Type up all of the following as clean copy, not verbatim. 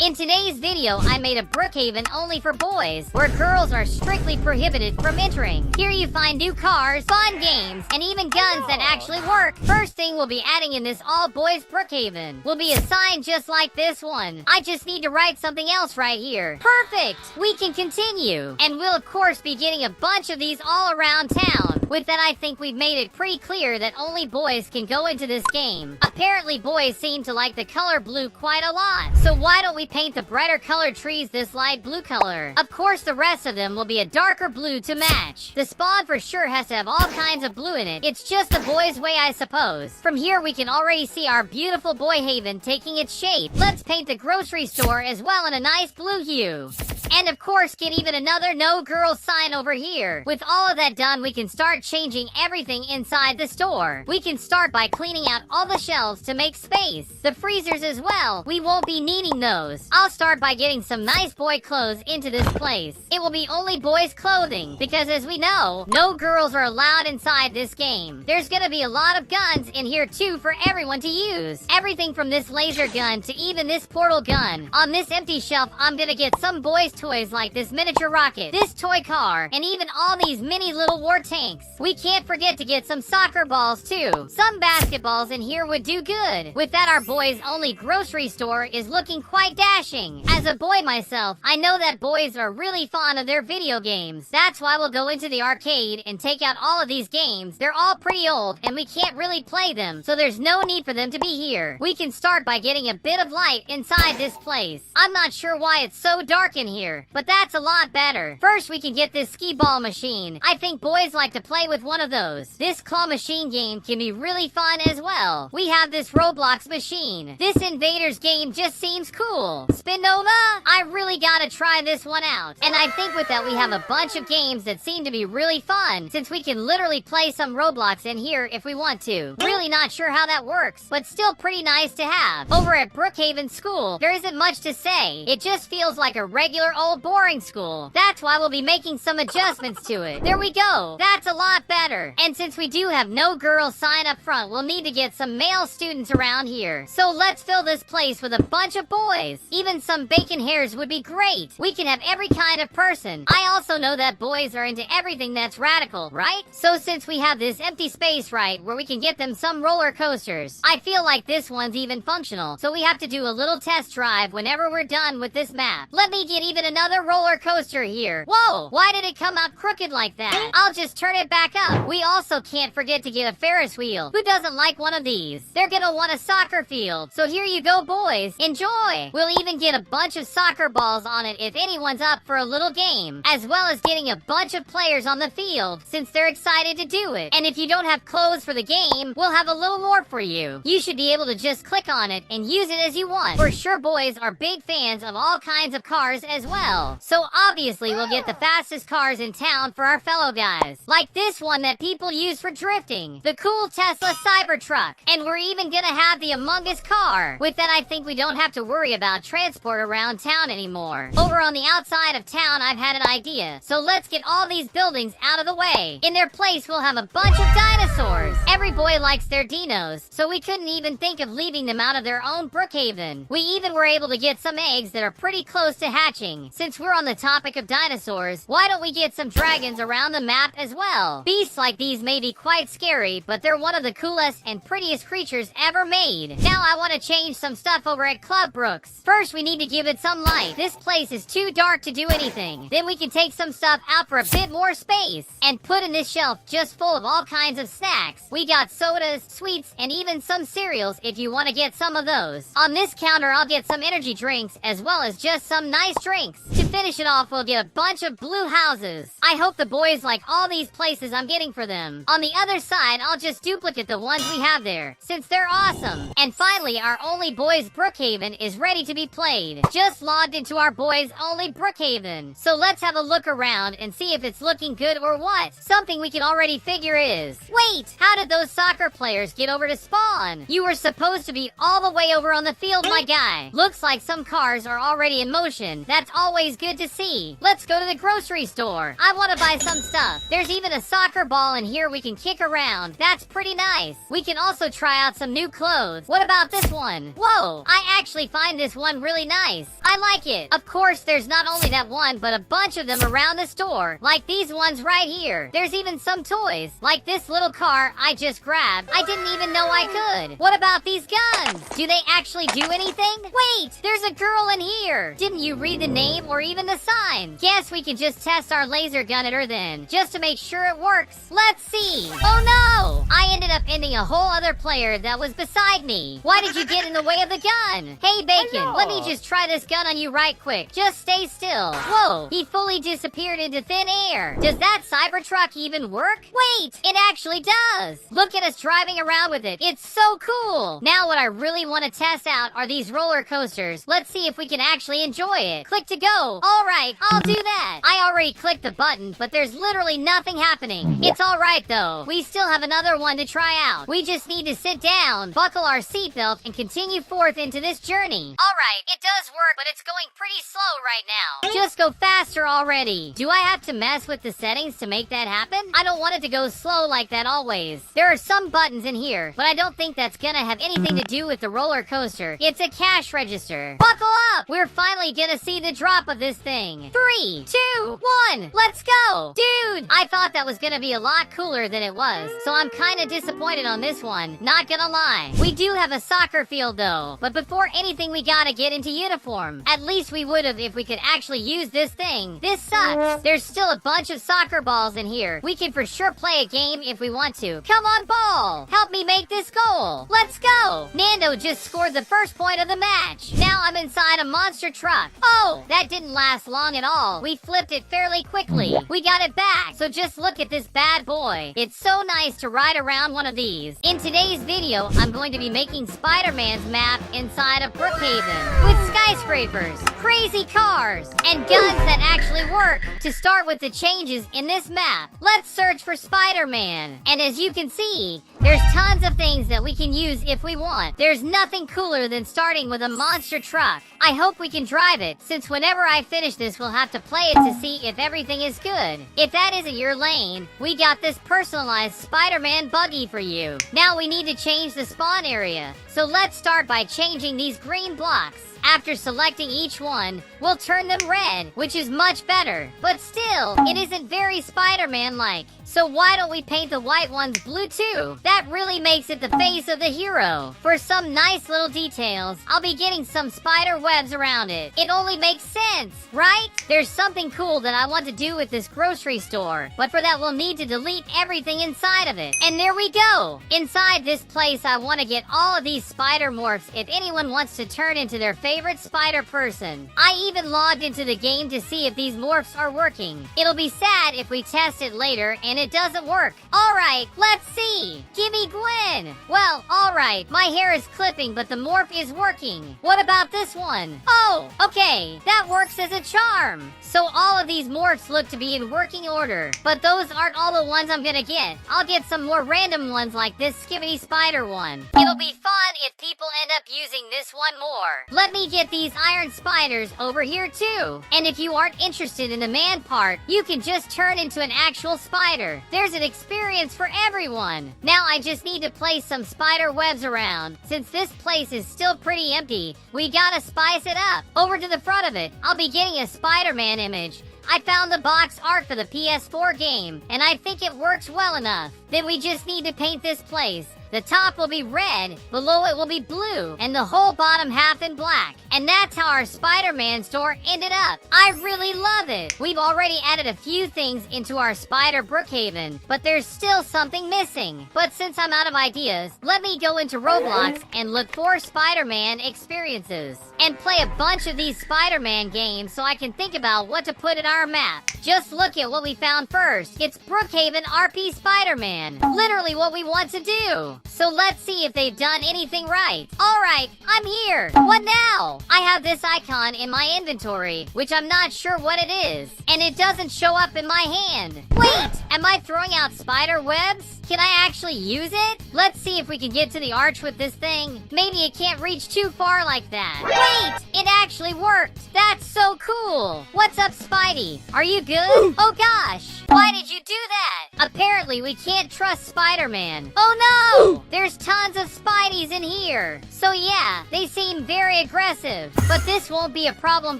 In today's video, I made a Brookhaven only for boys, where girls are strictly prohibited from entering. Here you find new cars, fun games, and even guns that actually work. First thing we'll be adding in this all-boys Brookhaven will be a sign just like this one. I just need to write something else right here. Perfect! We can continue. And we'll of course be getting a bunch of these all around town. With that, I think we've made it pretty clear that only boys can go into this game. Apparently, boys seem to like the color blue quite a lot. So why don't we paint the brighter colored trees this light blue color? Of course, the rest of them will be a darker blue to match. The spawn for sure has to have all kinds of blue in it. It's just the boys' way, I suppose. From here, we can already see our beautiful boy haven taking its shape. Let's paint the grocery store as well in a nice blue hue. And of course, get even another no girls sign over here. With all of that done, we can start changing everything inside the store. We can start by cleaning out all the shelves to make space. The freezers as well. We won't be needing those. I'll start by getting some nice boy clothes into this place. It will be only boys clothing, because as we know, no girls are allowed inside this game. There's gonna be a lot of guns in here too for everyone to use. Everything from this laser gun to even this portal gun. On this empty shelf, I'm gonna get some boys toys like this miniature rocket, this toy car, and even all these mini little war tanks. We can't forget to get some soccer balls too. Some basketballs in here would do good. With that, our boys only grocery store is looking quite dashing. As a boy myself, I know that boys are really fond of their video games. That's why we'll go into the arcade and take out all of these games. They're all pretty old and we can't really play them, so there's no need for them to be here. We can start by getting a bit of light inside this place. I'm not sure why it's so dark in here, but that's a lot better. First, we can get this skee ball machine. I think boys like to play with one of those. This claw machine game can be really fun as well. We have this Roblox machine. This invaders game just seems cool. Spinova? I really gotta try this one out. And I think with that we have a bunch of games that seem to be really fun, since we can literally play some Roblox in here if we want to. Really not sure how that works, but still pretty nice to have. Over at Brookhaven School, there isn't much to say. It just feels like a regular old boring school. That's why we'll be making some adjustments to it. There we go. That's a lot better. And since we do have no girls sign up front, we'll need to get some male students around here. So let's fill this place with a bunch of boys. Even some bacon hairs would be great. We can have every kind of person. I also know that boys are into everything that's radical, right? So since we have this empty space, right, where we can get them some roller coasters, I feel like this one's even functional. So we have to do a little test drive whenever we're done with this map. Let me get even another roller coaster here. Whoa, why did it come out crooked like that? I'll just turn it back up. We also can't forget to get a Ferris wheel. Who doesn't like one of these? They're gonna want a soccer field. So here you go, boys. Enjoy. We'll even get a bunch of soccer balls on it if anyone's up for a little game, as well as getting a bunch of players on the field since they're excited to do it. And if you don't have clothes for the game, we'll have a little more for you. You should be able to just click on it and use it as you want. For sure, boys are big fans of all kinds of cars as well. So obviously we'll get the fastest cars in town for our fellow guys. Like this one that people use for drifting. The cool Tesla Cybertruck. And we're even gonna have the Among Us car. With that, I think we don't have to worry about transport around town anymore. Over on the outside of town, I've had an idea. So let's get all these buildings out of the way. In their place, we'll have a bunch of dinosaurs. Every boy likes their dinos, so we couldn't even think of leaving them out of their own Brookhaven. We even were able to get some eggs that are pretty close to hatching. Since we're on the topic of dinosaurs, why don't we get some dragons around the map as well? Beasts like these may be quite scary, but they're one of the coolest and prettiest creatures ever made. Now I want to change some stuff over at Club Brooks. First, we need to give it some light. This place is too dark to do anything. Then we can take some stuff out for a bit more space and put in this shelf just full of all kinds of snacks. We got sodas, sweets, and even some cereals if you want to get some of those. On this counter, I'll get some energy drinks as well as just some nice drinks. To finish it off, we'll get a bunch of blue houses. I hope the boys like all these places I'm getting for them. On the other side, I'll just duplicate the ones we have there, since they're awesome. And finally, our only boys Brookhaven is ready to be played. Just logged into our boys only Brookhaven. So let's have a look around and see if it's looking good or what. Something we can already figure is, wait, how did those soccer players get over to spawn? You were supposed to be all the way over on the field, my guy. Looks like some cars are already in motion. That's always good. good to see. Let's go to the grocery store. I want to buy some stuff. There's even a soccer ball in here we can kick around. That's pretty nice. We can also try out some new clothes. What about this one? Whoa, I actually find this one really nice. I like it. Of course, there's not only that one, but a bunch of them around the store. Like these ones right here. There's even some toys. Like this little car I just grabbed. I didn't even know I could. What about these guns? Do they actually do anything? Wait, there's a girl in here. Didn't you read the name or even the sign? Guess we can just test our laser gun at her then, just to make sure it works. Let's see. Oh no! I ended up ending a whole other player that was beside me. Why did you get in the way of the gun? Hey Bacon, let me just try this gun on you right quick. Just stay still. Whoa, he fully disappeared into thin air. Does that Cybertruck even work? Wait, it actually does. Look at us driving around with it. It's so cool. Now what I really want to test out are these roller coasters. Let's see if we can actually enjoy it. Click to go. Alright, I'll do that. I already clicked the button, but there's literally nothing happening. It's alright though. We still have another one to try out. We just need to sit down, buckle our seatbelt, and continue forth into this journey. Alright, it does work, but it's going pretty slow right now. Just go faster already. Do I have to mess with the settings to make that happen? I don't want it to go slow like that always. There are some buttons in here, but I don't think that's gonna have anything to do with the roller coaster. It's a cash register. Buckle up! We're finally gonna see the drop of this thing. 3, 2, 1, let's go! Dude, I thought that was gonna be a lot cooler than it was, so I'm kinda disappointed on this one, not gonna lie. We do have a soccer field though, but before anything we gotta get into uniform. At least we would've if we could actually use this thing. This sucks. There's still a bunch of soccer balls in here. We can for sure play a game if we want to. Come on, ball! Help me make this goal! Let's go! Nando just scored the first point of the match. Now I'm inside a monster truck. Oh, that didn't last long at all. We flipped it fairly quickly. We got it back. So just look at this bad boy. It's so nice to ride around one of these. In today's video, I'm going to be making Spider-Man's map inside of Brookhaven with skyscrapers, crazy cars, and guns that actually work. To start with the changes in this map, let's search for Spider-Man. And as you can see, there's tons of things that we can use if we want. There's nothing cooler than starting with a monster truck. I hope we can drive it, since whenever I finish this, we'll have to play it to see if everything is good. If that isn't your lane, we got this personalized Spider-Man buggy for you. Now we need to change the spawn area. So let's start by changing these green blocks. After selecting each one, we'll turn them red, which is much better. But still, it isn't very Spider-Man-like. So why don't we paint the white ones blue too? That really makes it the face of the hero. For some nice little details, I'll be getting some spider webs around it. It only makes sense, right? There's something cool that I want to do with this grocery store, but for that we'll need to delete everything inside of it. And there we go! Inside this place, I want to get all of these spider morphs if anyone wants to turn into their favorite spider person. I even logged into the game to see if these morphs are working. It'll be sad if we test it later and it doesn't work. Alright, let's see. Gimme Gwen. Well, alright, my hair is clipping, but the morph is working. What about this one? Oh, okay, that works as a charm. So all of these morphs look to be in working order, but those aren't all the ones I'm gonna get. I'll get some more random ones like this Skibbity Spider one. It'll be fun if people end up using this one more. Let me get these iron spiders over here too. And if you aren't interested in the man part, you can just turn into an actual spider. There's an experience for everyone. Now I just need to place some spider webs around. Since this place is still pretty empty, we gotta spice it up. Over to the front of it, I'll be getting a Spider-Man image. I found the box art for the PS4 game, and I think it works well enough. Then we just need to paint this place. The top will be red, below it will be blue, and the whole bottom half in black. And that's how our Spider-Man store ended up. I really love it. We've already added a few things into our Spider Brookhaven, but there's still something missing. But since I'm out of ideas, let me go into Roblox and look for Spider-Man experiences. And play a bunch of these Spider-Man games so I can think about what to put in our map. Just look at what we found first. It's Brookhaven RP Spider-Man. Literally what we want to do. So let's see if they've done anything right. Alright, I'm here. What now? I have this icon in my inventory, which I'm not sure what it is. And it doesn't show up in my hand. Wait, am I throwing out spider webs? Can I actually use it? Let's see if we can get to the arch with this thing. Maybe it can't reach too far like that. Wait, it actually worked. That's That's so cool. What's up, Spidey? Are you good? Oh gosh, why did you do that? Apparently we can't trust Spider-Man. Oh no! There's tons of Spideys in here. So yeah, they seem very aggressive. But this won't be a problem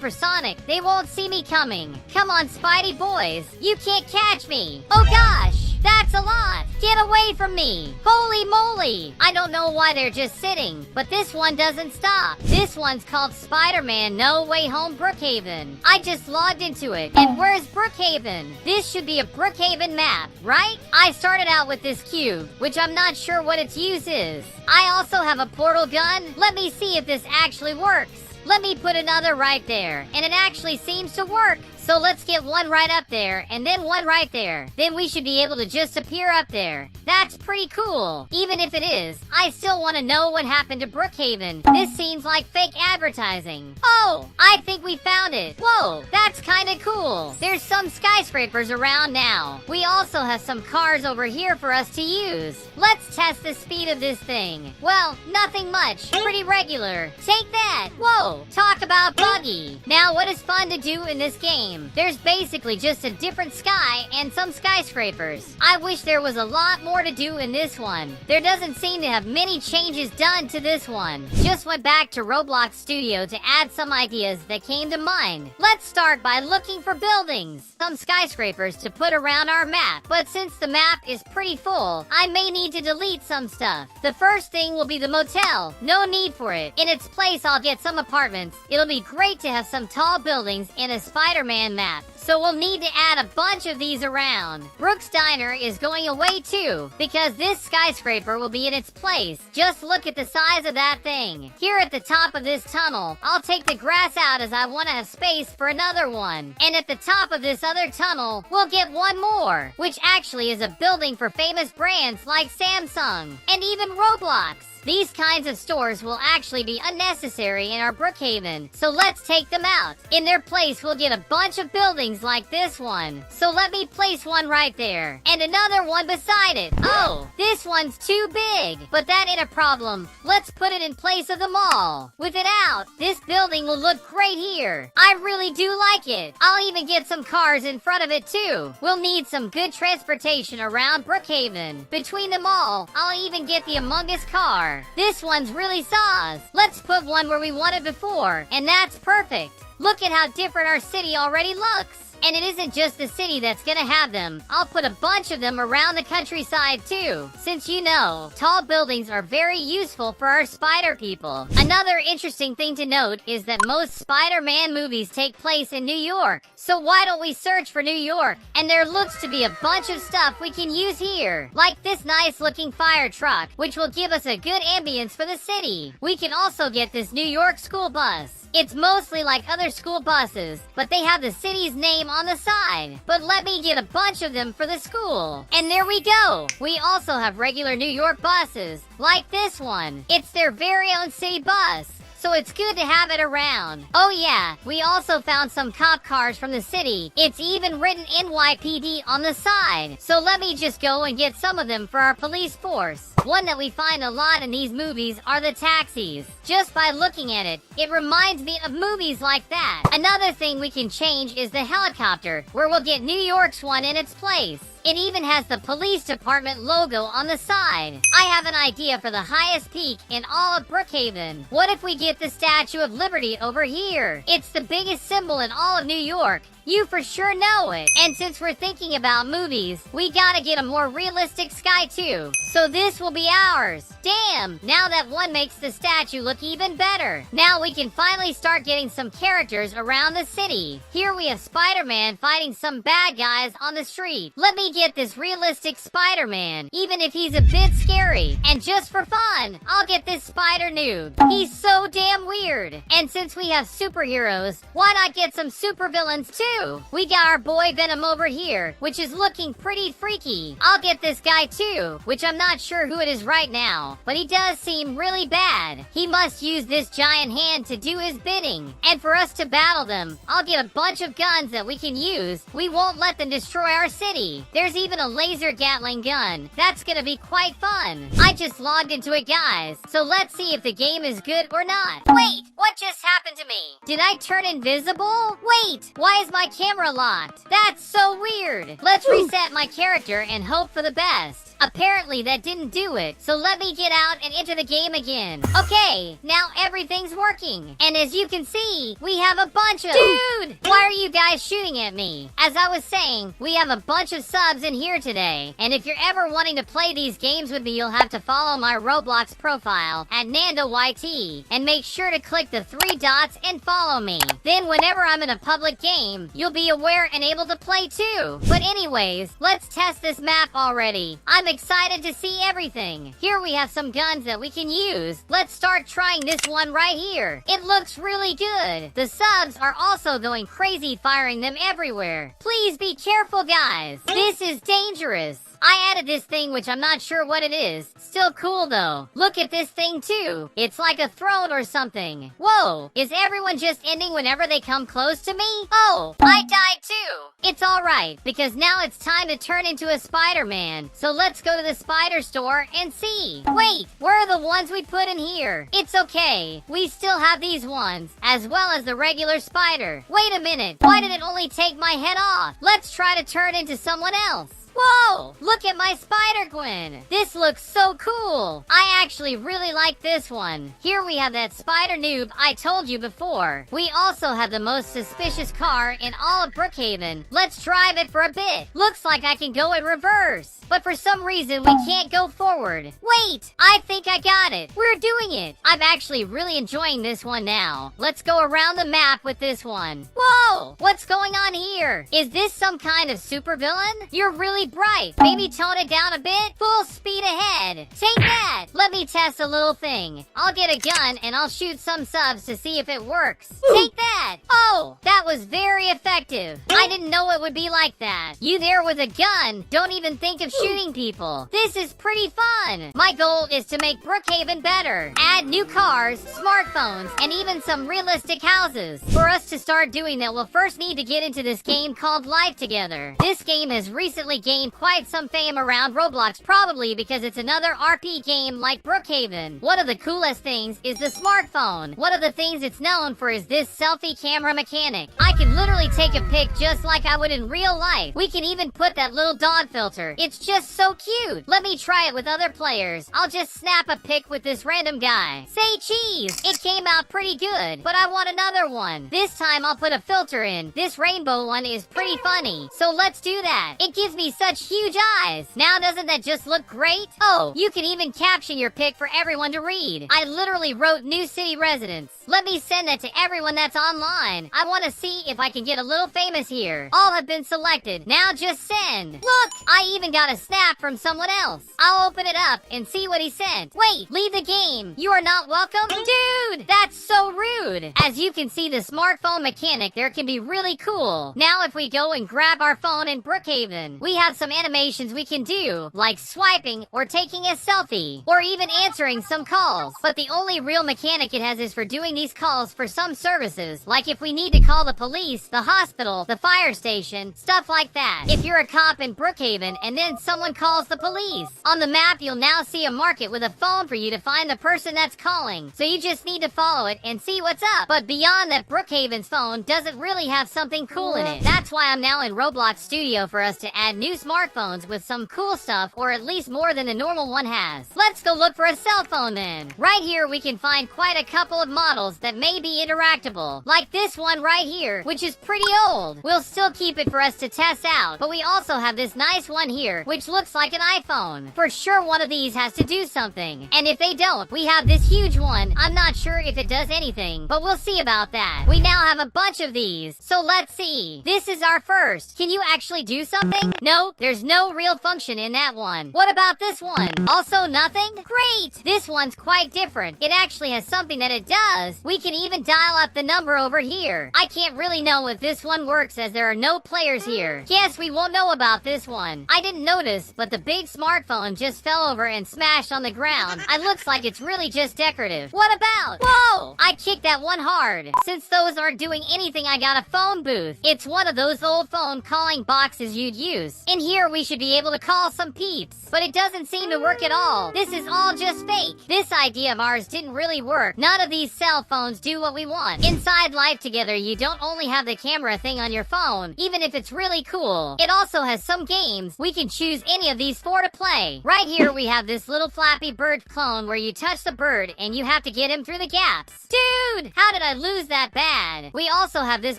for Sonic. They won't see me coming. Come on, Spidey boys. You can't catch me. Oh gosh! That's a lot! Get away from me! Holy moly! I don't know why they're just sitting, but this one doesn't stop. This one's called Spider-Man No Way Home Brookhaven. I just logged into it, and where's Brookhaven? This should be a Brookhaven map, right? I started out with this cube, which I'm not sure what its use is. I also have a portal gun. Let me see if this actually works. Let me put another right there, and it actually seems to work. So let's get one right up there, and then one right there. Then we should be able to just appear up there. That's pretty cool. Even if it is, I still want to know what happened to Brookhaven. This seems like fake advertising. Oh, I think we found it. Whoa, that's kind of cool. There's some skyscrapers around now. We also have some cars over here for us to use. Let's test the speed of this thing. Well, nothing much. Pretty regular. Take that. Whoa, talk about buggy. Now, what is fun to do in this game? There's basically just a different sky and some skyscrapers. I wish there was a lot more to do in this one. There doesn't seem to have many changes done to this one. Just went back to Roblox Studio to add some ideas that came to mind. Let's start by looking for buildings. Some skyscrapers to put around our map. But since the map is pretty full, I may need to delete some stuff. The first thing will be the motel. No need for it. In its place, I'll get some apartments. It'll be great to have some tall buildings and a Spider-Man map. So we'll need to add a bunch of these around. Brooks Diner is going away too, because this skyscraper will be in its place. Just look at the size of that thing. Here at the top of this tunnel, I'll take the grass out as I want to have space for another one. And at the top of this other tunnel, we'll get one more, which actually is a building for famous brands like Samsung and even Roblox. These kinds of stores will actually be unnecessary in our Brookhaven, so let's take them out. In their place, we'll get a bunch of buildings like this one. So let me place one right there, and another one beside it. Oh, this one's too big, but that ain't a problem. Let's put it in place of the mall. With it out, this building will look great here. I really do like it. I'll even get some cars in front of it too. We'll need some good transportation around Brookhaven. Between them all, I'll even get the Among Us car. This one's really sauce. Let's put one where we wanted before, and that's perfect. Look at how different our city already looks. And it isn't just the city that's gonna have them. I'll put a bunch of them around the countryside too. Since you know, tall buildings are very useful for our spider people. Another interesting thing to note is that most Spider-Man movies take place in New York. So why don't we search for New York? And there looks to be a bunch of stuff we can use here. Like this nice looking fire truck, which will give us a good ambience for the city. We can also get this New York school bus. It's mostly like other school buses, but they have the city's name on the side. But let me get a bunch of them for the school. And there we go. We also have regular New York buses, like this one. It's their very own city bus. So it's good to have it around. Oh yeah, we also found some cop cars from the city. It's even written NYPD on the side. So let me just go and get some of them for our police force. One that we find a lot in these movies are the taxis. Just by looking at it, it reminds me of movies like that. Another thing we can change is the helicopter, where we'll get New York's one in its place. It even has the police department logo on the side. I have an idea for the highest peak in all of Brookhaven. What if we get the Statue of Liberty over here? It's the biggest symbol in all of New York. You for sure know it. And since we're thinking about movies, we gotta get a more realistic sky too. So this will be ours. Damn, now that one makes the statue look even better. Now we can finally start getting some characters around the city. Here we have Spider-Man fighting some bad guys on the street. Let me get this realistic Spider-Man, even if he's a bit scary. And just for fun, I'll get this Spider Noob. He's so damn weird. And since we have superheroes, why not get some supervillains too? too. We got our boy Venom over here, which is looking pretty freaky. I'll get this guy too, which I'm not sure who it is right now, but he does seem really bad. He must use this giant hand to do his bidding. And for us to battle them, I'll get a bunch of guns that we can use. We won't let them destroy our city. There's even a laser Gatling gun. That's gonna be quite fun. I just logged into it, guys. So let's see if the game is good or not. Wait, what just happened to me? Did I turn invisible? Wait, why is my camera locked? That's so weird. Let's reset my character and hope for the best. Apparently that didn't do it, so let me get out and enter the game again. Okay, now everything's working. And as you can see, we have a bunch of... Dude! Why are you guys shooting at me? As I was saying, we have a bunch of subs in here today. And if you're ever wanting to play these games with me, you'll have to follow my Roblox profile at NandoYT. And make sure to click the 3 dots and follow me. Then whenever I'm in a public game, you'll be aware and able to play too. But anyways, let's test this map already. I'm excited to see everything. Here we have some guns that we can use. Let's start trying this one right here. It looks really good. The subs are also going crazy firing them everywhere. Please be careful, guys. This is dangerous. I added this thing, which I'm not sure what it is. Still cool, though. Look at this thing, too. It's like a throne or something. Whoa, is everyone just ending whenever they come close to me? Oh, I died, too. It's alright, because now it's time to turn into a Spider-Man. So let's go to the spider store and see. Wait, where are the ones we put in here? It's okay. We still have these ones, as well as the regular spider. Wait a minute. Why did it only take my head off? Let's try to turn into someone else. Whoa! Look at my Spider-Gwen! This looks so cool! I actually really like this one. Here we have that spider noob I told you before. We also have the most suspicious car in all of Brookhaven. Let's drive it for a bit. Looks like I can go in reverse. But for some reason, we can't go forward. Wait! I think I got it. We're doing it. I'm actually really enjoying this one now. Let's go around the map with this one. Whoa! What's going on here? Is this some kind of supervillain? You're really bright. Maybe tone it down a bit. Full speed ahead. Take that. Let me test a little thing. I'll get a gun and I'll shoot some subs to see if it works. Take that. Oh, that was very effective. I didn't know it would be like that. You there with a gun. Don't even think of shooting people. This is pretty fun. My goal is to make Brookhaven better. Add new cars, smartphones, and even some realistic houses. For us to start doing that, we'll first need to get into this game called Life Together. This game has recently gained quite some fame around Roblox, probably because it's another RP game like Brookhaven. One of the coolest things is the smartphone. One of the things it's known for is this selfie camera mechanic. I can literally take a pic just like I would in real life. We can even put that little dog filter. It's just so cute. Let me try it with other players. I'll just snap a pic with this random guy. Say cheese. It came out pretty good, but I want another one. This time I'll put a filter in. This rainbow one is pretty funny, so let's do that. It gives me such huge eyes. Now doesn't that just look great? Oh, you can even caption your pic for everyone to read. I literally wrote New City Residents. Let me send that to everyone that's online. I want to see if I can get a little famous here. All have been selected. Now just send. Look, I even got a snap from someone else. I'll open it up and see what he sent. Wait, leave the game. You are not welcome? Dude, that's so rude. As you can see, the smartphone mechanic there can be really cool. Now if we go and grab our phone in Brookhaven, we have some animations we can do, like swiping or taking a selfie, or even answering some calls. But the only real mechanic it has is for doing these calls for some services, like if we need to call the police, the hospital, the fire station, stuff like that. If you're a cop in Brookhaven and then someone calls the police, on the map you'll now see a market with a phone for you to find the person that's calling. So you just need to follow it and see what's up. But beyond that, Brookhaven's phone doesn't really have something cool in it. That's why I'm now in Roblox Studio for us to add new smartphones with some cool stuff, or at least more than the normal one has. Let's go look for a cell phone then. Right here we can find quite a couple of models that may be interactable, like this one right here, which is pretty old. We'll still keep it for us to test out, but we also have this nice one here, which looks like an iPhone. For sure one of these has to do something, and if they don't, we have this huge one. I'm not sure if it does anything, but we'll see about that. We now have a bunch of these, so let's see. This is our first. Can you actually do something? No, there's no real function in that one. What about this one? Also nothing? Great! This one's quite different. It actually has something that it does. We can even dial up the number over here. I can't really know if this one works as there are no players here. Guess we won't know about this one. I didn't notice, but the big smartphone just fell over and smashed on the ground. It looks like it's really just decorative. What about? Whoa! I kicked that one hard. Since those aren't doing anything, I got a phone booth. It's one of those old phone calling boxes you'd use. In here, we should be able to call some peeps, but it doesn't seem to work at all. This is all just fake. This idea of ours didn't really work. None of these cell phones do what we want. Inside Life Together, you don't only have the camera thing on your phone, even if it's really cool. It also has some games. We can choose any of these 4 to play. Right here, we have this little Flappy Bird clone where you touch the bird and you have to get him through the gaps. Dude, how did I lose that bad? We also have this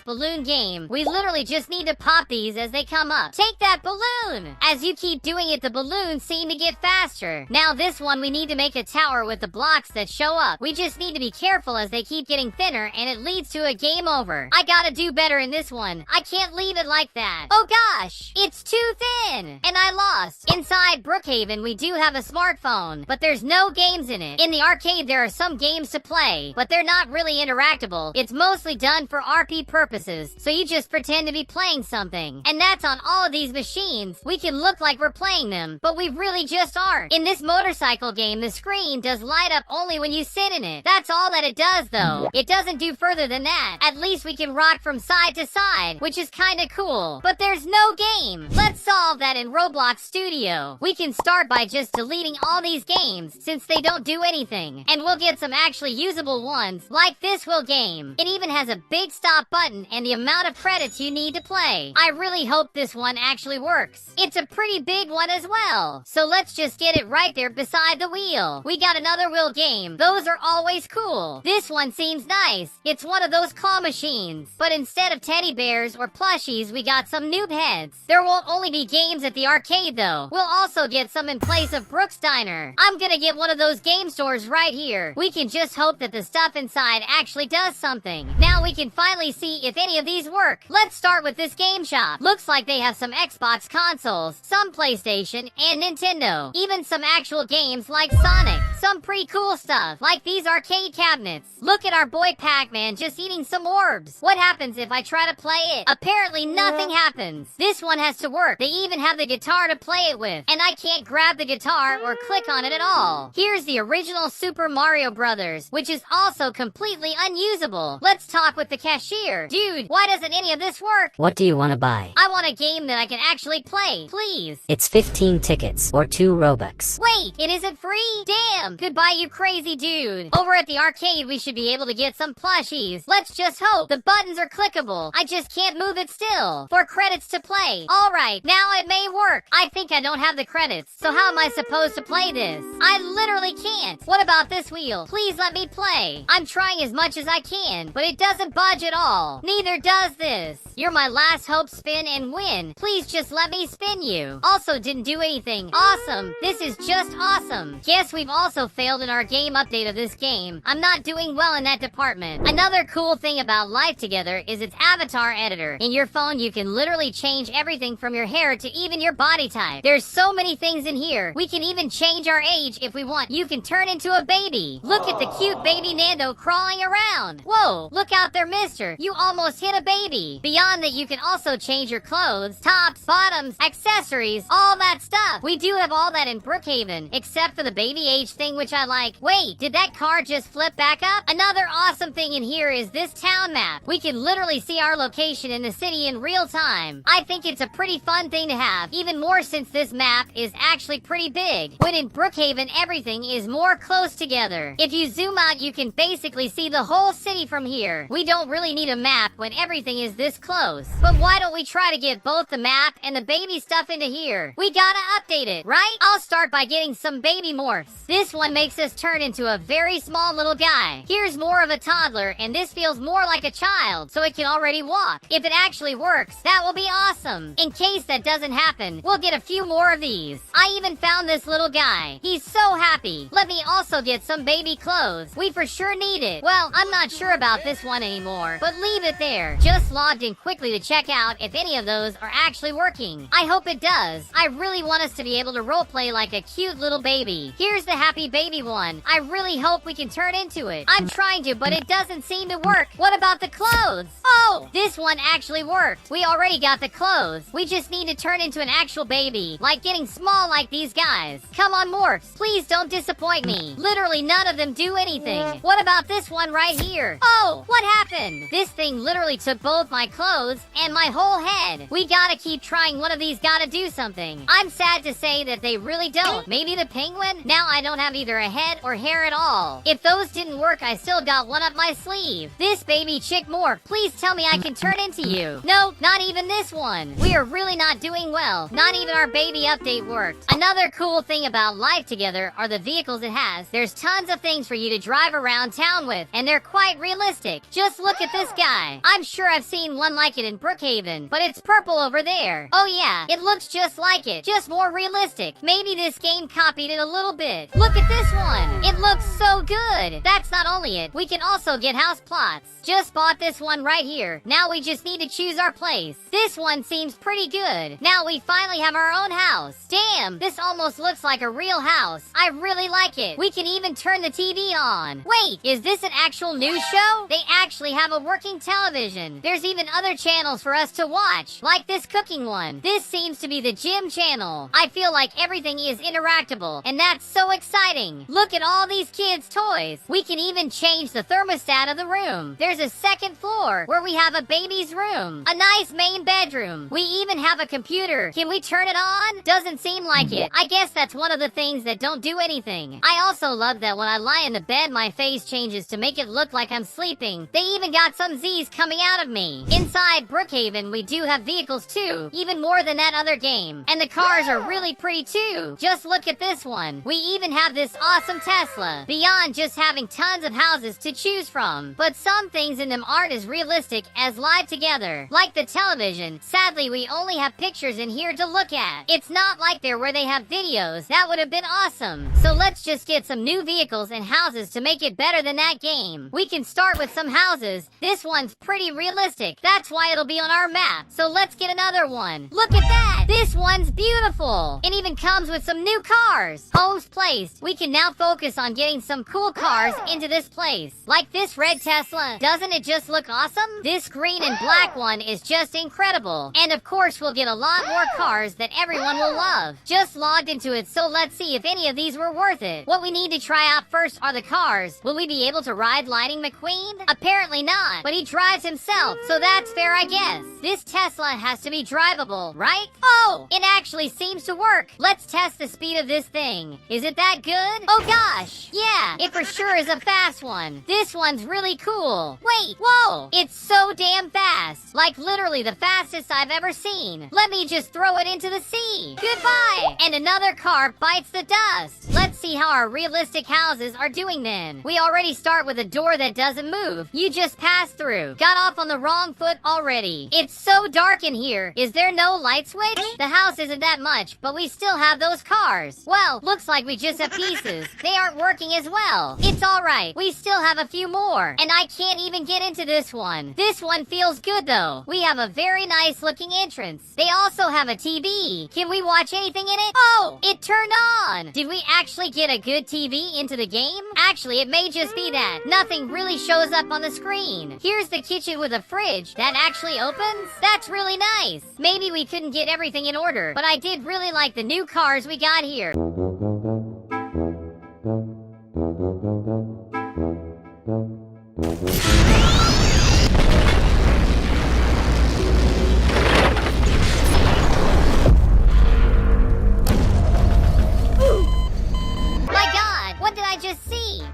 balloon game. We literally just need to pop these as they come up. Take that balloon! As you keep doing it, the balloons seem to get faster. Now this one, we need to make a tower with the blocks that show up. We just need to be careful as they keep getting thinner and it leads to a game over. I gotta do better in this one. I can't leave it like that. Oh gosh, it's too thin! And I lost. Inside Brookhaven, we do have a smartphone, but there's no games in it. In the arcade, there are some games to play, but they're not really interactable. It's mostly done for RP purposes, so you just pretend to be playing something. And that's on all of these machines. We can look like we're playing them, but we really just aren't. In this motorcycle game, the screen does light up only when you sit in it. That's all that it does, though. It doesn't do further than that. At least we can rock from side to side, which is kinda cool. But there's no game. Let's solve that in Roblox Studio. We can start by just deleting all these games, since they don't do anything. And we'll get some actually usable ones, like this wheel game. It even has a big stop button and the amount of credits you need to play. I really hope this one actually works. It's a pretty big one as well. So let's just get it right there beside the wheel. We got another wheel game. Those are always cool. This one seems nice. It's one of those claw machines. But instead of teddy bears or plushies, we got some noob heads. There won't only be games at the arcade though. We'll also get some in place of Brooks Diner. I'm gonna get one of those game stores right here. We can just hope that the stuff inside actually does something. Now we can finally see if any of these work. Let's start with this game shop. Looks like they have some Xbox consoles, some PlayStation, and Nintendo. Even some actual games like Sonic. Some pretty cool stuff, like these arcade cabinets. Look at our boy Pac-Man just eating some orbs. What happens if I try to play it? Apparently nothing happens. This one has to work. They even have the guitar to play it with, and I can't grab the guitar or click on it at all. Here's the original Super Mario Brothers, which is also completely unusable. Let's talk with the cashier. Dude, why doesn't any of this work? What do you want to buy? I want a game that I can actually play, please. It's 15 tickets or 2 Robux. Wait, it isn't free? Damn! Goodbye, you crazy dude. Over at the arcade, we should be able to get some plushies. Let's just hope the buttons are clickable. I just can't move it still. 4 credits to play. Alright, now it may work. I think I don't have the credits, so how am I supposed to play this? I literally can't. What about this wheel? Please let me play. I'm trying as much as I can, but it doesn't budge at all. Neither does this. You're my last hope. Spin and win. Please just let me spin you. Also didn't do anything. Awesome. This is just awesome. Guess we've also failed in our game update of this game. I'm not doing well in that department. Another cool thing about Life Together is its avatar editor. In your phone, you can literally change everything from your hair to even your body type. There's so many things in here. We can even change our age if we want. You can turn into a baby. Look at the cute baby Nando crawling around. Whoa, look out there, mister. You almost hit a baby. Beyond that, you can also change your clothes, tops, bottoms, accessories, all that stuff. We do have all that in Brookhaven, except for the baby age thing, which I like. Wait, did that car just flip back up? Another awesome thing in here is this town map. We can literally see our location in the city in real time. I think it's a pretty fun thing to have, even more since this map is actually pretty big. When in Brookhaven, everything is more close together. If you zoom out, you can basically see the whole city from here. We don't really need a map when everything is this close. But why don't we try to get both the map and the baby stuff into here? We gotta update it, right? I'll start by getting some baby morphs. This one makes us turn into a very small little guy. Here's more of a toddler, and this feels more like a child, so it can already walk. If it actually works, that will be awesome. In case that doesn't happen, we'll get a few more of these. I even found this little guy. He's so happy. Let me also get some baby clothes. We for sure need it. Well, I'm not sure about this one anymore, but leave it there. Just logged in quickly to check out if any of those are actually working. I hope it does. I really want us to be able to roleplay like a cute little baby. Here's the happy scary baby one. I really hope we can turn into it. I'm trying to, but it doesn't seem to work. What about the clothes? Oh, this one actually worked. We already got the clothes. We just need to turn into an actual baby, like getting small like these guys. Come on, morphs. Please don't disappoint me. Literally none of them do anything. What about this one right here? Oh, what happened? This thing literally took both my clothes and my whole head. We gotta keep trying. One of these gotta do something. I'm sad to say that they really don't. Maybe the penguin? Now I don't have either a head or hair at all. If those didn't work, I still got one up my sleeve. This baby chick morph, please tell me I can turn into you. No, not even this one. We are really not doing well. Not even our baby update worked. Another cool thing about life together are the vehicles it has. There's tons of things for you to drive around town with, and they're quite realistic. Just look at this guy. I'm sure I've seen one like it in Brookhaven, but it's purple over there. Oh yeah, it looks just like it, just more realistic. Maybe this game copied it a little bit. Look at this one. It looks so good. That's not only it, we can also get house plots. Just bought this one right here. Now we just need to choose our place. This one seems pretty good. Now we finally have our own house. Damn, this almost looks like a real house. I really like it. We can even turn the TV on. Wait, is this an actual news show? They actually have a working television. There's even other channels for us to watch, like this cooking one. This seems to be the gym channel. I feel like everything is interactable, and that's so exciting. Look at all these kids' toys. We can even change the thermostat of the room. There's a second floor where we have a baby's room, a nice main bedroom. We even have a computer. Can we turn it on? Doesn't seem like it. I guess that's one of the things that don't do anything. I also love that when I lie in the bed, my face changes to make it look like I'm sleeping. They even got some Z's coming out of me. Inside Brookhaven, we do have vehicles too, even more than that other game. And the cars are really pretty too. Just look at this one. We even have this awesome Tesla. Beyond just having tons of houses to choose from. But some things in them aren't as realistic as live together. Like the television. Sadly, we only have pictures in here to look at. It's not like there where they have videos. That would have been awesome. So let's just get some new vehicles and houses to make it better than that game. We can start with some houses. This one's pretty realistic. That's why it'll be on our map. So let's get another one. Look at that! This one's beautiful. It even comes with some new cars. Homes placed. We can now focus on getting some cool cars into this place. Like this red Tesla. Doesn't it just look awesome? This green and black one is just incredible. And of course we'll get a lot more cars that everyone will love. Just logged into it, so let's see if any of these were worth it. What we need to try out first are the cars. Will we be able to ride Lightning McQueen? Apparently not, but he drives himself, so that's fair, I guess. This Tesla has to be drivable, right? Oh, it actually seems to work. Let's test the speed of this thing. Is it that good? Oh gosh, yeah, it for sure is a fast one. This one's really cool. Wait, whoa, it's so damn fast. Like literally the fastest I've ever seen. Let me just throw it into the sea. Goodbye. And another car bites the dust. Let's see how our realistic houses are doing then. We already start with a door that doesn't move. You just pass through. Got off on the wrong foot already. It's so dark in here. Is there no light switch? The house isn't that much, but we still have those cars. Well, looks like we just have pieces. They aren't working as well. It's alright. We still have a few more. And I can't even get into this one. This one feels good though. We have a very nice looking entrance. They also have a TV. Can we watch anything in it? Oh, it turned on. Did we actually get a good TV into the game? Actually, it may just be that. Nothing really shows up on the screen. Here's the kitchen with a fridge that actually opens. That's really nice. Maybe we couldn't get everything in order, but I did really like the new cars we got here.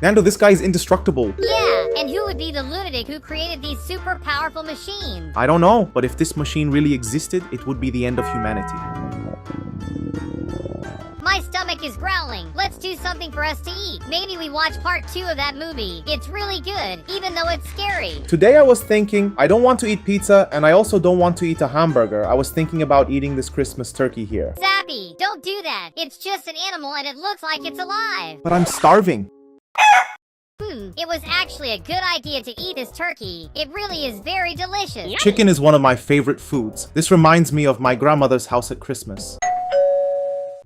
Nando, this guy is indestructible. Yeah, and who would be the lunatic who created these super powerful machines? I don't know, but if this machine really existed, it would be the end of humanity. My stomach is growling. Let's do something for us to eat. Maybe we watch part 2 of that movie. It's really good, even though it's scary. Today I was thinking, I don't want to eat pizza, and I also don't want to eat a hamburger. I was thinking about eating this Christmas turkey here. Zappy, don't do that. It's just an animal and it looks like it's alive. But I'm starving. It was actually a good idea to eat this turkey. It really is very delicious. Chicken is one of my favorite foods. This reminds me of my grandmother's house at Christmas.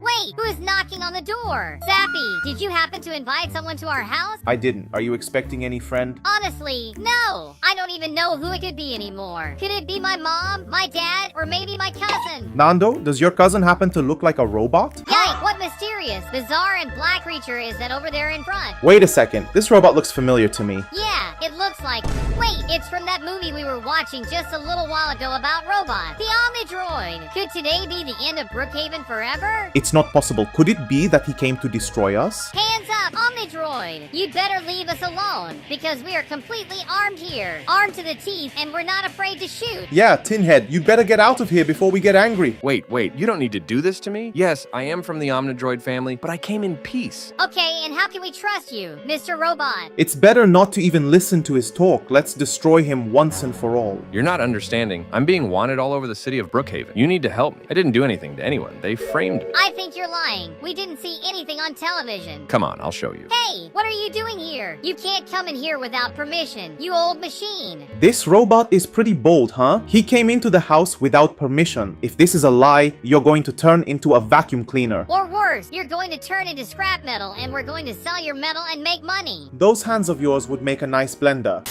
Wait, who is knocking on the door. Zappy, did you happen to invite someone to our house? I didn't. Are you expecting any friend? Honestly, no. I don't even know who it could be anymore. Could it be my mom, my dad, or maybe my cousin? Nando, does your cousin happen to look like a robot? Yike, what mysterious, bizarre, and black creature is that over there in front? Wait a second. This robot looks familiar to me. Yeah, it looks like... Wait, it's from that movie we were watching just a little while ago about robots. The Omnidroid. Could today be the end of Brookhaven forever? It's not possible. Could it be that he came to destroy us? Hands up, Omnidroid! You'd better leave us alone, because we are completely armed here. Armed to the teeth, and we're not afraid to shoot. Yeah, Tinhead, you better get out of here before we get angry. Wait, you don't need to do this to me? Yes, I am from the Omnidroid family, but I came in peace. Okay, and how can we trust you, Mr. Robot? It's better not to even listen to his talk. Let's destroy him once and for all. You're not understanding. I'm being wanted all over the city of Brookhaven. You need to help me. I didn't do anything to anyone. They framed me. I think you're lying. We didn't see anything on television. Come on, I'll show you. Hey, what are you doing here? You can't come in here without permission, you old machine. This robot is pretty bold, huh? He came into the house without permission. If this is a lie, you're going to turn into a vacuum cleaner. Or worse, you're going to turn into scrap metal and we're going to sell your metal and make money. Those hands of yours would make a nice blender.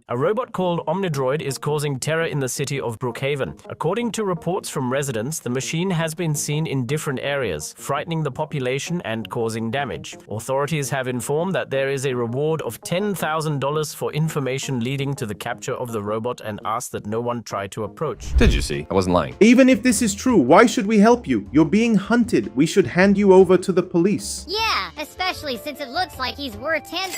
A robot called Omnidroid is causing terror in the city of Brookhaven. According to reports from residents, the machine has been seen in different areas, frightening the population and causing damage. Authorities have informed that there is a reward of $10,000 for information leading to the capture of the robot and asked that no one try to approach. Did you see? I wasn't lying. Even if this is true, why should we help you? You're being hunted. We should hand you over to the police. Yeah, especially since it looks like he's worth $10,000.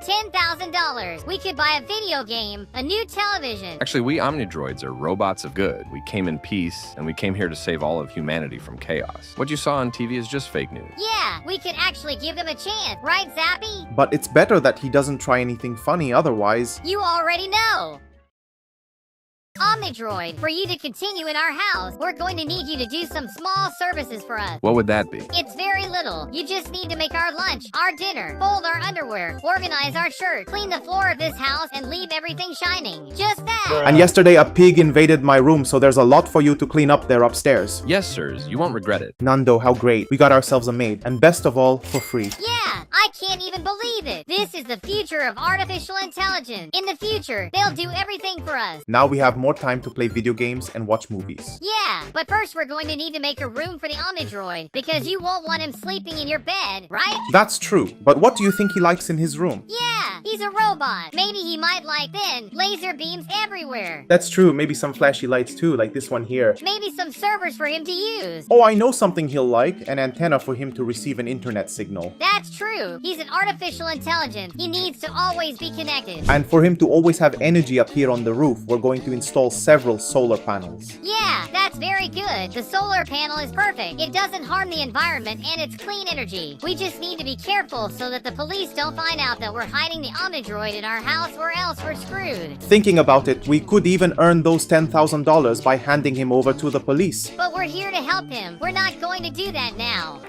$10,000. We could buy a video game, a new television. Actually, we Omnidroids are robots of good. We came in peace, and we came here to save all of humanity from chaos. What you saw on TV is just fake news. Yeah, we could actually give him a chance, right, Zappy? But it's better that he doesn't try anything funny otherwise. You already know. Omnidroid, for you to continue in our house, we're going to need you to do some small services for us. What would that be? It's very little. You just need to make our lunch, our dinner, fold our underwear, organize our shirts, clean the floor of this house, and leave everything shining. Just that. And yesterday a pig invaded my room, so there's a lot for you to clean up there upstairs. Yes, sirs. You won't regret it. Nando, how great. We got ourselves a maid, and best of all, for free. Yeah, I can't even believe it. This is the future of artificial intelligence. In the future, they'll do everything for us. Now we have more time to play video games and watch movies. Yeah, but first we're going to need to make a room for the Omnidroid, because you won't want him sleeping in your bed, right? That's true, but what do you think he likes in his room? Yeah, he's a robot. Maybe he might like thin laser beams everywhere. That's true, maybe some flashy lights too, like this one here. Maybe some servers for him to use. Oh, I know something he'll like, an antenna for him to receive an internet signal. That's true. He's an artificial intelligence. He needs to always be connected. And for him to always have energy up here on the roof, we're going to install several solar panels. Yeah, that's very good. The solar panel is perfect. It doesn't harm the environment and it's clean energy. We just need to be careful so that the police don't find out that we're hiding the Omnidroid in our house or else we're screwed. Thinking about it, we could even earn those $10,000 by handing him over to the police. But we're here to help him. We're not going to do that now.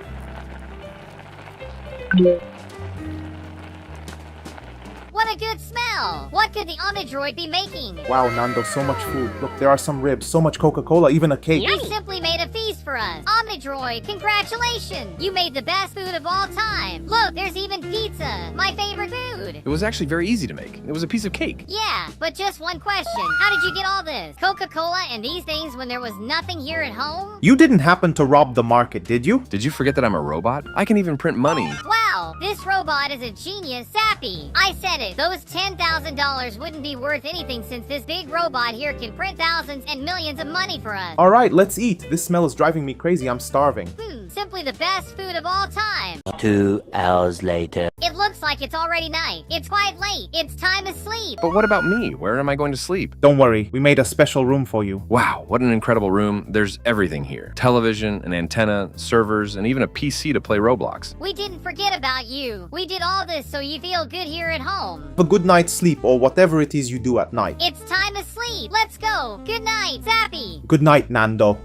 What a good smell! What could the Omnidroid be making? Wow, Nando, so much food. Look, there are some ribs, so much Coca-Cola, even a cake. You simply made a feast for us. Omnidroid, congratulations! You made the best food of all time. Look, there's even pizza, my favorite food. It was actually very easy to make. It was a piece of cake. Yeah, but just one question. How did you get all this? Coca-Cola and these things when there was nothing here at home? You didn't happen to rob the market, did you? Did you forget that I'm a robot? I can even print money. Wow, this robot is a genius, Zappy. I said it. Those $10,000 wouldn't be worth anything since this big robot here can print thousands and millions of money for us. Alright, let's eat. This smell is driving me crazy. I'm starving. Simply the best food of all time. 2 hours later. It looks like it's already night. It's quite late. It's time to sleep. But what about me? Where am I going to sleep? Don't worry, we made a special room for you. Wow, what an incredible room. There's everything here. Television, an antenna, servers, and even a PC to play Roblox. We didn't forget about you. We did all this so you feel good here at home. Have a good night's sleep or whatever it is you do at night. It's time to sleep. Let's go. Good night, Zappy. Good night, Nando.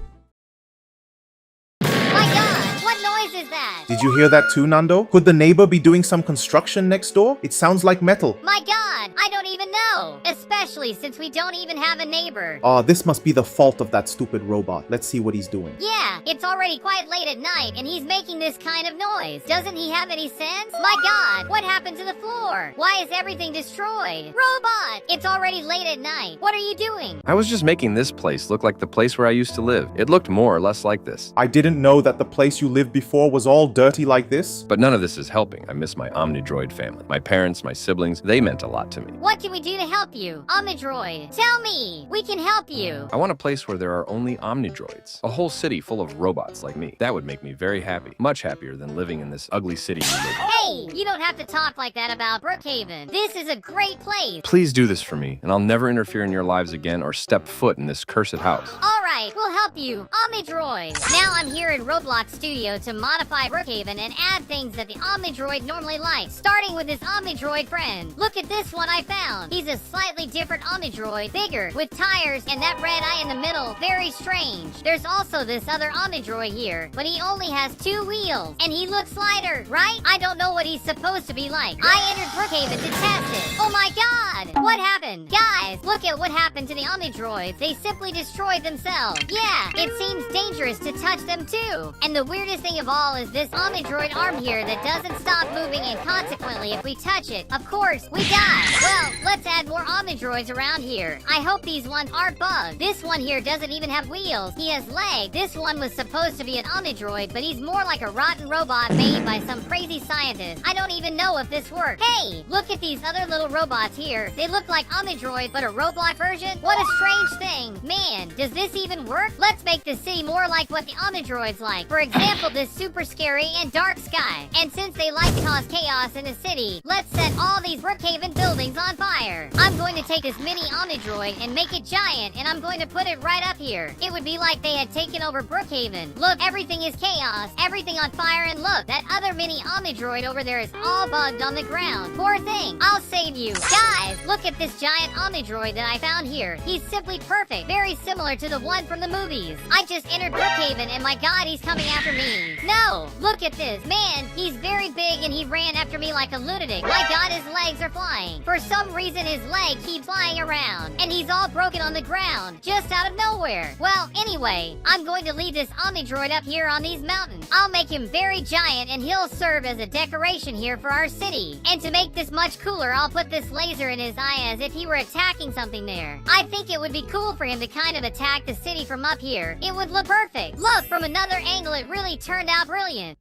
My God, what noise is that? Did you hear that too, Nando? Could the neighbor be doing some construction next door? It sounds like metal. My god, I don't even know. Especially since we don't even have a neighbor. This must be the fault of that stupid robot. Let's see what he's doing. Yeah, it's already quite late at night and he's making this kind of noise. Doesn't he have any sense? My god, what happened to the floor? Why is everything destroyed? Robot, it's already late at night. What are you doing? I was just making this place look like the place where I used to live. It looked more or less like this. I didn't know that the place you lived before was all dirty like this. But none of this is helping. I miss my Omnidroid family. My parents, my siblings, they meant a lot to me. What can we do to help you? Omnidroid, tell me. We can help you. I want a place where there are only Omnidroids. A whole city full of robots like me. That would make me very happy. Much happier than living in this ugly city you live in. Hey, you don't have to talk like that about Brookhaven. This is a great place. Please do this for me, and I'll never interfere in your lives again or step foot in this cursed house. Alright, we'll help you. Omnidroid. Now I'm here in Roblox Studio to modify Brookhaven and add things that the Omnidroid normally likes. Starting with his Omnidroid friend. Look at this one I found. He's a slightly different Omnidroid, bigger, with tires and that red eye in the middle. Very strange. There's also this other Omnidroid here, but he only has 2 wheels. And he looks lighter, right? I don't know what he's supposed to be like. I entered Brookhaven to test it. Oh my god! What happened? Guys, look at what happened to the Omnidroids. They simply destroyed themselves. Yeah, it seems dangerous to touch them too. And the weirdest thing of all is this Omnidroid arm here that doesn't stop moving, and consequently, if we touch it, of course, we die. Well, let's add more Omnidroids around here. I hope these ones aren't bugged. This one here doesn't even have wheels. He has legs. This one was supposed to be an Omnidroid, but he's more like a rotten robot made by some crazy scientist. I don't even know if this works. Hey, look at these other little robots here. They look like Omnidroid, but a Roblox version? What a strange thing. Man, does this even work? Let's make the city more like what the Omnidroids like. For example, this super scary and dark sky. And since they like to cause chaos in the city, let's set all these Brookhaven buildings on fire. I'm going to take this mini Omnidroid and make it giant, and I'm going to put it right up here. It would be like they had taken over Brookhaven. Look, everything is chaos, everything on fire, and look, that other mini Omnidroid over there is all bugged on the ground. Poor thing. I'll save you. Guys, look at this giant Omnidroid that I found here. He's simply perfect, very similar to the one from the movies. I just entered Brookhaven, and my god, he's coming after me. No, look at this. Man, he's very big, and he ran after me like a lunatic. My god, his legs are flying. For some reason, his leg keeps flying around, and he's all broken on the ground, just out of nowhere. Well, anyway, I'm going to leave this Omnidroid up here on these mountains. I'll make him very giant, and he'll serve as a decoration here for our city. And to make this much cooler, I'll put this laser in his eye as if he were attacking something there. I think it would be cool for him to kind of attack the city from up here. It would look perfect. Look, from another angle, it really turned out brilliant.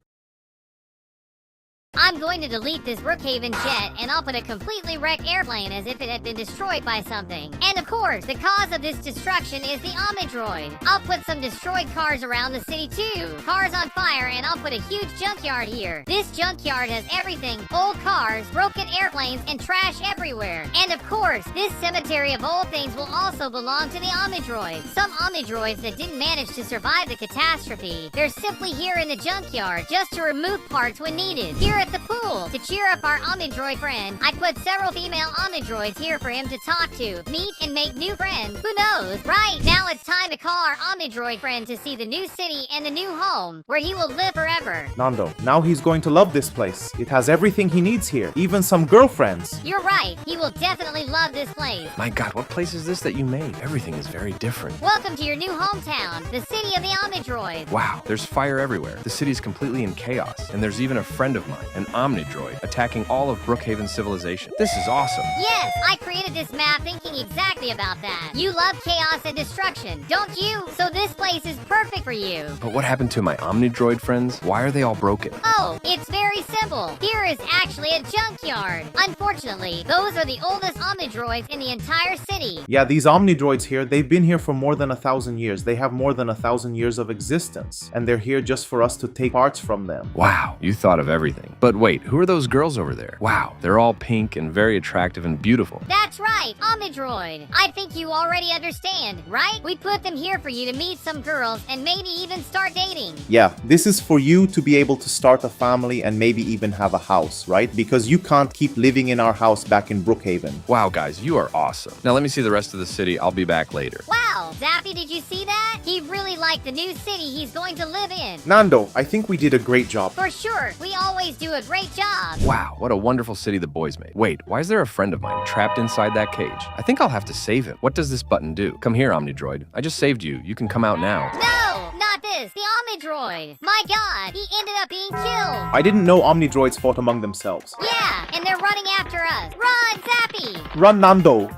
I'm going to delete this Brookhaven jet, and I'll put a completely wrecked airplane as if it had been destroyed by something. And of course, the cause of this destruction is the Omnidroid. I'll put some destroyed cars around the city too. Cars on fire, and I'll put a huge junkyard here. This junkyard has everything: old cars, broken airplanes, and trash everywhere. And of course, this cemetery of old things will also belong to the Omnidroid. Some Omnidroids that didn't manage to survive the catastrophe, they're simply here in the junkyard just to remove parts when needed. Here at the pool, to cheer up our Omnidroid friend, I put several female Omnidroids here for him to talk to, meet, and make new friends. Who knows? Right, now it's time to call our Omnidroid friend to see the new city and the new home, where he will live forever. Nando, now he's going to love this place. It has everything he needs here, even some girlfriends. You're right, he will definitely love this place. My god, what place is this that you made? Everything is very different. Welcome to your new hometown, the city of the Omnidroid. Wow, there's fire everywhere. The city's completely in chaos, and there's even a friend of mine, an Omnidroid, attacking all of Brookhaven civilization. This is awesome. Yes, I created this map thinking exactly about that. You love chaos and destruction, don't you? So this place is perfect for you. But what happened to my Omnidroid friends? Why are they all broken? Oh, it's very simple. Here is actually a junkyard. Unfortunately, those are the oldest Omnidroids in the entire city. Yeah, these Omnidroids here, they've been here for more than 1,000 years. They have more than 1,000 years of existence, and they're here just for us to take parts from them. Wow, you thought of everything. But wait, who are those girls over there? Wow, they're all pink and very attractive and beautiful. That's right, Omnidroid. I think you already understand, right? We put them here for you to meet some girls and maybe even start dating. Yeah, this is for you to be able to start a family and maybe even have a house, right? Because you can't keep living in our house back in Brookhaven. Wow, guys, you are awesome. Now let me see the rest of the city. I'll be back later. Wow, Wow, Zappy, did you see that? He really liked the new city he's going to live in. Nando, I think we did a great job. For sure, we always do a great job. Wow, what a wonderful city the boys made. Wait, why is there a friend of mine trapped inside that cage? I think I'll have to save him. What does this button do? Come here, Omnidroid. I just saved you. You can come out now. No, not this. The Omnidroid. My God, he ended up being killed. I didn't know Omnidroids fought among themselves. Yeah, and they're running after us. Run, Zappy! Run, Nando!